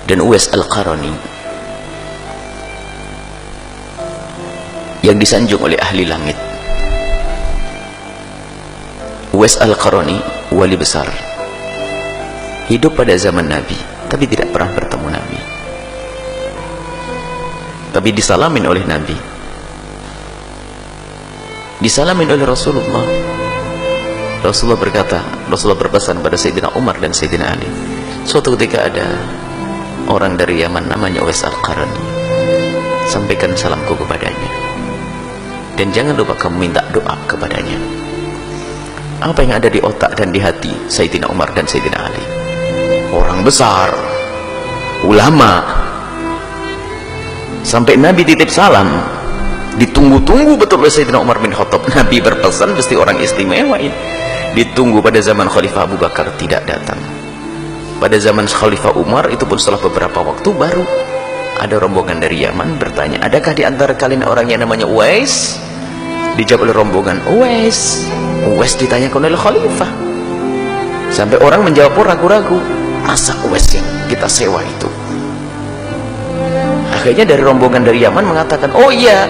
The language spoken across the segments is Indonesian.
dan Uwais Al-Qarani yang disanjung oleh ahli langit. Uwais Al-Qarani wali besar, hidup pada zaman Nabi tapi tidak pernah bertemu Nabi, tapi disalamin oleh Nabi, disalamin oleh Rasulullah. Rasulullah berkata, Rasulullah berpesan pada Sayyidina Umar dan Sayyidina Ali, suatu ketika ada orang dari Yaman namanya Uwais Al-Qarani, sampaikan salamku kepadanya dan jangan lupa kamu minta doa kepadanya. Apa yang ada di otak dan di hati Sayyidina Umar dan Sayyidina Ali, orang besar, ulama, sampai Nabi titip salam, ditunggu-tunggu betul oleh Sayyidina Umar bin Khattab. Nabi berpesan mesti orang istimewa ini. Ditunggu pada zaman Khalifah Abu Bakar, tidak datang. Pada zaman Khalifah Umar, itu pun setelah beberapa waktu, baru ada rombongan dari Yaman bertanya, adakah di antara kalian orang yang namanya Uwais? Dijawab oleh rombongan, Uwais. Uwais ditanyakan oleh Khalifah, sampai orang menjawab pun ragu-ragu, masa Uwais yang kita sewa itu? Akhirnya dari rombongan dari Yaman mengatakan, oh iya,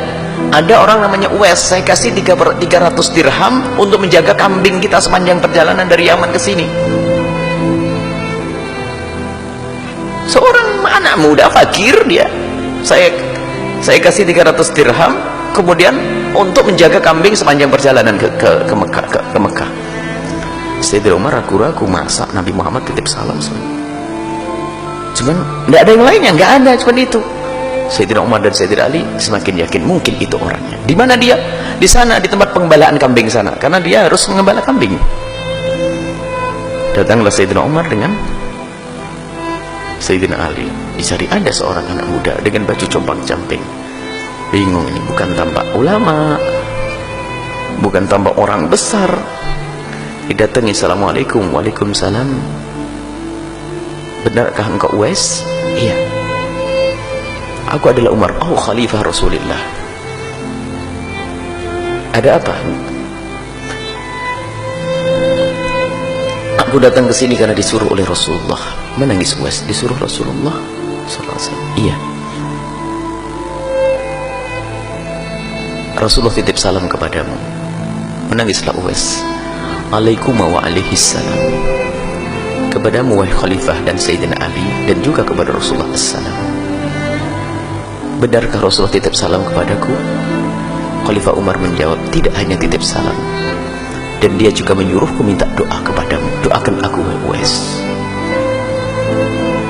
ada orang namanya Uwais, saya kasih 300 dirham untuk menjaga kambing kita sepanjang perjalanan dari Yaman ke sini. Seorang anak muda fakir dia, saya kasih 300 dirham kemudian untuk menjaga kambing sepanjang perjalanan ke Mekah. Sayyidina Umar ragu-ragu, masa Nabi Muhammad titip salam? Cuman tidak ada yang lainnya, nggak ada, cuman itu. Sayyidina Umar dan Sayyidina Ali semakin yakin mungkin itu orangnya. Di mana dia? Di sana, di tempat pengembalaan kambing sana, karena dia harus mengembala kambing. Datanglah Sayyidina Umar dengan Sayyidina Ali, dicari ada seorang anak muda dengan baju compang-camping. Bingung, ini bukan tampak ulama, bukan tampak orang besar. Didatangi, assalamualaikum. Waalaikumsalam. Benarkah engkau Uwais? Iya. Aku adalah Umar. Oh, Khalifah Rasulullah. Ada apa? Aku datang ke sini karena disuruh oleh Rasulullah. Menangis Uwais, disuruh Rasulullah sallallahu alaihi wasallam. Iya. Rasulullah titip salam kepadamu. Menangislah Uwais. Alaikum wa alaihissalam. Kepadamu wahai Khalifah dan Sayyidina Ali, dan juga kepada Rasulullah assalam. Benarkah Rasulullah titip salam kepadaku? Khalifah Umar menjawab, tidak hanya titip salam, dan dia juga menyuruhku minta doa kepadamu. Doakan aku wahai Uwais.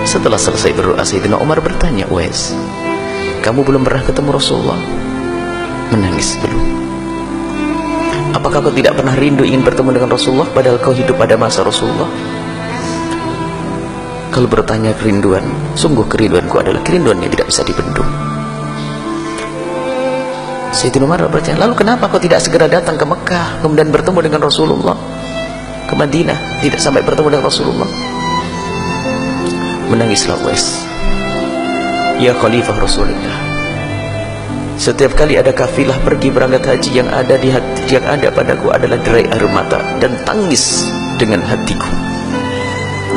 Setelah selesai berdoa, Sayyidina Umar bertanya, Uwais, kamu belum pernah ketemu Rasulullah? Menangis, belum. Apakah kau tidak pernah rindu ingin bertemu dengan Rasulullah padahal kau hidup pada masa Rasulullah? Kalau bertanya kerinduan, sungguh kerinduanku adalah kerinduan yang tidak bisa dibendung. Sayyidina Umar bertanya, lalu kenapa kau tidak segera datang ke Mekah kemudian bertemu dengan Rasulullah, ke Madinah, tidak sampai bertemu dengan Rasulullah? Menangislah Uwais. Ya Khalifah Rasulullah, setiap kali ada kafilah pergi berangkat haji, yang ada di hati, yang ada padaku adalah derai air mata dan tangis dengan hatiku,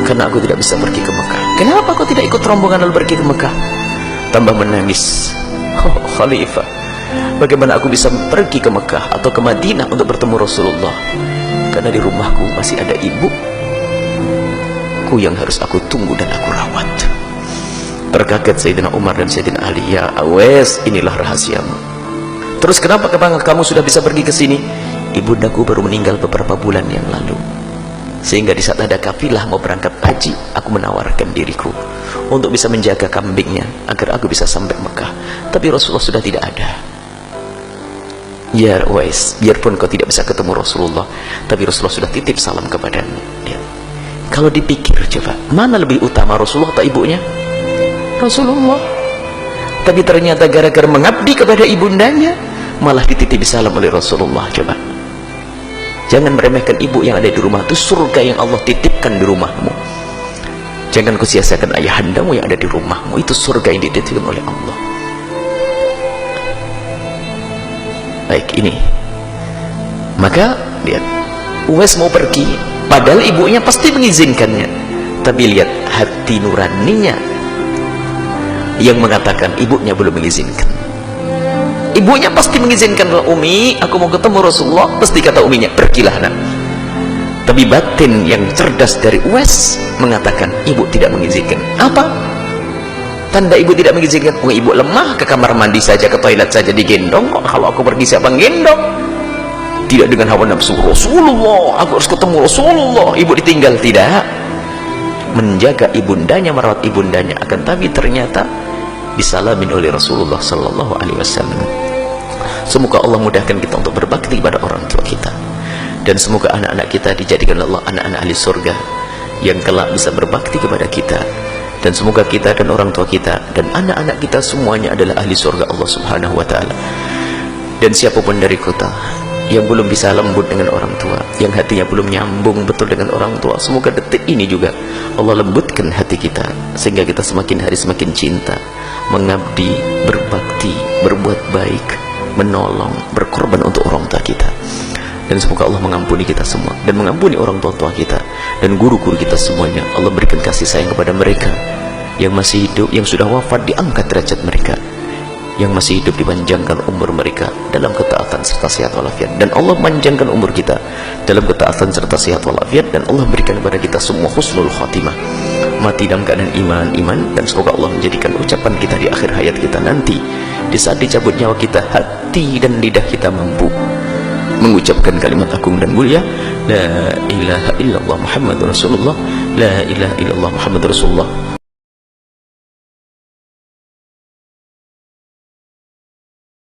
karena aku tidak bisa pergi ke Mekah. Kenapa kau tidak ikut rombongan lalu pergi ke Mekah? Tambah menangis. Oh Khalifah, bagaimana aku bisa pergi ke Mekah atau ke Madinah untuk bertemu Rasulullah? Karena di rumahku masih ada ibuku yang harus aku tunggu dan aku rawat. Terkaget Sayyidina Umar dan Sayyidina Ali. Ya Uwais, inilah rahasiamu. Terus kenapa kamu sudah bisa pergi ke sini? Ibundaku baru meninggal beberapa bulan yang lalu, sehingga di saat ada kafilah mau berangkat haji, aku menawarkan diriku untuk bisa menjaga kambingnya agar aku bisa sampai Mekah. Tapi Rasulullah sudah tidak ada. Ya Uwais, biarpun kau tidak bisa ketemu Rasulullah, tapi Rasulullah sudah titip salam kepadamu. Kalau dipikir coba, mana lebih utama, Rasulullah atau ibunya? Rasulullah. Tapi ternyata gara-gara mengabdi kepada ibundanya, malah dititipi salam oleh Rasulullah. Coba, jangan meremehkan ibu yang ada di rumah. Itu surga yang Allah titipkan di rumahmu. Jangan kau sia-siakan ayahandamu yang ada di rumahmu. Itu surga yang dititipkan oleh Allah. Baik, ini maka lihat, Uwais mau pergi padahal ibunya pasti mengizinkannya, tapi lihat hati nuraninya yang mengatakan ibunya belum mengizinkan. Ibunya pasti mengizinkan. Umi, aku mau ketemu Rasulullah. Pasti kata uminya, pergilah nak. Tapi batin yang cerdas dari Uwais mengatakan ibu tidak mengizinkan. Apa tanda ibu tidak mengizinkan? Ibu lemah, ke kamar mandi saja, ke toilet saja digendong. Kok kalau aku pergi siapa gendong? Tidak dengan hawa nafsu. Rasulullah, aku harus ketemu Rasulullah. Ibu ditinggal, tidak. Menjaga ibundanya, merawat ibundanya. Akan tapi ternyata disalamin oleh Rasulullah sallallahu alaihi wasallam. Semoga Allah mudahkan kita untuk berbakti pada orang tua kita, dan semoga anak-anak kita dijadikan Allah anak-anak ahli surga yang kelak bisa berbakti kepada kita, dan semoga kita dan orang tua kita dan anak-anak kita semuanya adalah ahli surga Allah subhanahu wa ta'ala. Dan siapapun dari kita yang belum bisa lembut dengan orang tua, yang hatinya belum nyambung betul dengan orang tua, semoga detik ini juga Allah lembutkan hati kita, sehingga kita semakin hari semakin cinta, mengabdi, berbakti, berbuat baik, menolong, berkorban untuk orang tua kita. Dan semoga Allah mengampuni kita semua, dan mengampuni orang tua kita dan guru-guru kita semuanya. Allah berikan kasih sayang kepada mereka yang masih hidup, yang sudah wafat diangkat derajat mereka, yang masih hidup dipanjangkan umur mereka dalam ketaatan serta sehat walafiat, dan Allah panjangkan umur kita dalam ketaatan serta sehat walafiat, dan Allah berikan kepada kita semua husnul khatimah, mati dalam keadaan iman, dan semoga Allah menjadikan ucapan kita di akhir hayat kita nanti, di saat dicabut nyawa kita, hati dan lidah kita mampu mengucapkan kalimat agung dan mulia, la ilaha illallah Muhammadur Rasulullah, la ilaha illallah Muhammadur Rasulullah.